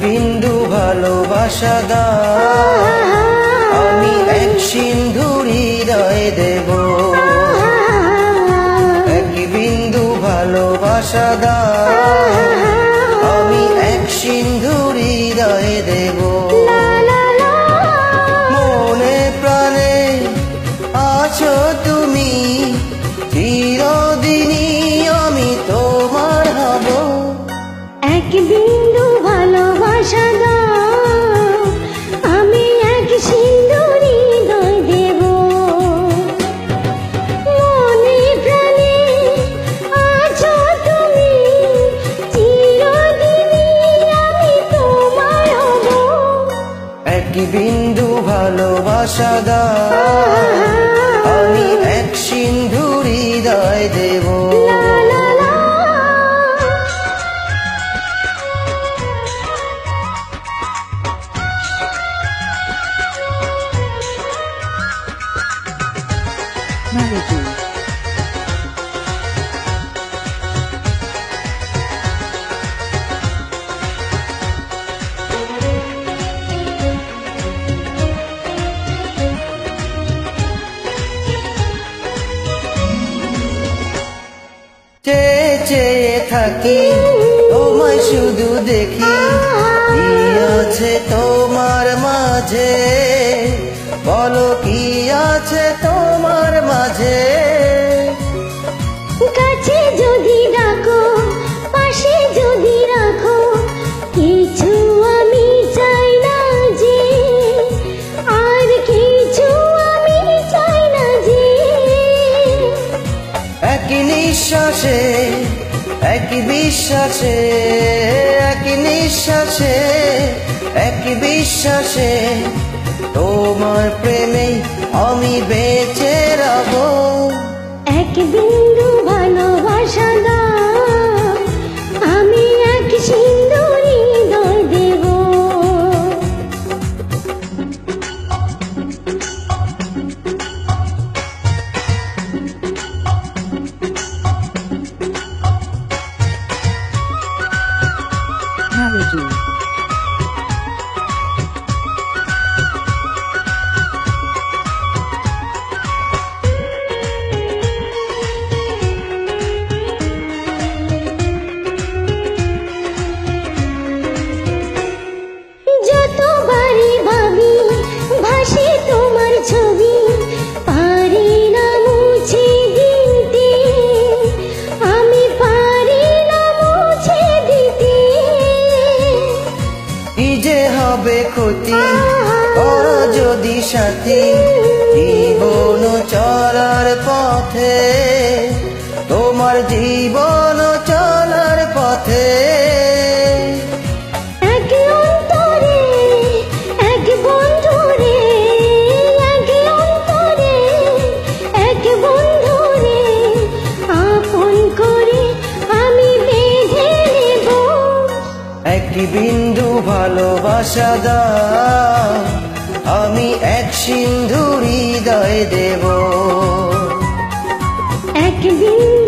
বিন্দু ভালোবাসা দাও, আমি এক সিন্ধু হৃদয়ে দেব। এক বিন্দু ভালোবাসা দাও, আমি এক সিন্ধু হৃদয়ে দেব। মনে প্রাণে আছো তুমি, চিরদিনই আমি তোমার হব। এক বিন্দু ভালোবাসা দাও, আমি এক সিন্ধু হৃদয় দেব। মনে প্রাণে আছো তুমি, চিরদিনই আমি তোমার হব। এক বিন্দু ভালোবাসা দাও, আমি এক সিন্ধু হৃদয় দেব। Melody. চেয়ে চেয়ে থাকি তোমায় শুধু দেখি, কি আছে তোমার মাঝে, বলো কি আছে তোমার মাঝে। কাছে যদি ডাকো, পাশে যদি রাখো, কিছু আমি চাই না যে, আর কিছু আমি চাই না যে। এক নিঃশ্বাসে, এক বিশ্বাসে, এক নিঃশ্বাসে, এক বিশ্বাসে, তোমার প্রেমে আমি বেঁচে রব। এক বিন্দু ভালোবাসা দাও, আমি এক সিন্ধু হৃদয় দেব। Melody. যতবারই ভাবি ভাসে তোমার ছবি, পারি না মুছে দিতে, আমি পারি না মুছে দিতে। কি যে হবে ক্ষতি, করো যদি সাথী, জীবন চলার পথে, তোমার জীবন চলার পথে। এক অন্তরে এক বন্ধুরে, এক অন্তরে এক বন্ধুরে, আপন করে আমি বেঁধে নেব। এক বিন্দু ভালোবাসা দাও, আমি এক সিন্ধু হৃদয় দেব। এক বিন্দু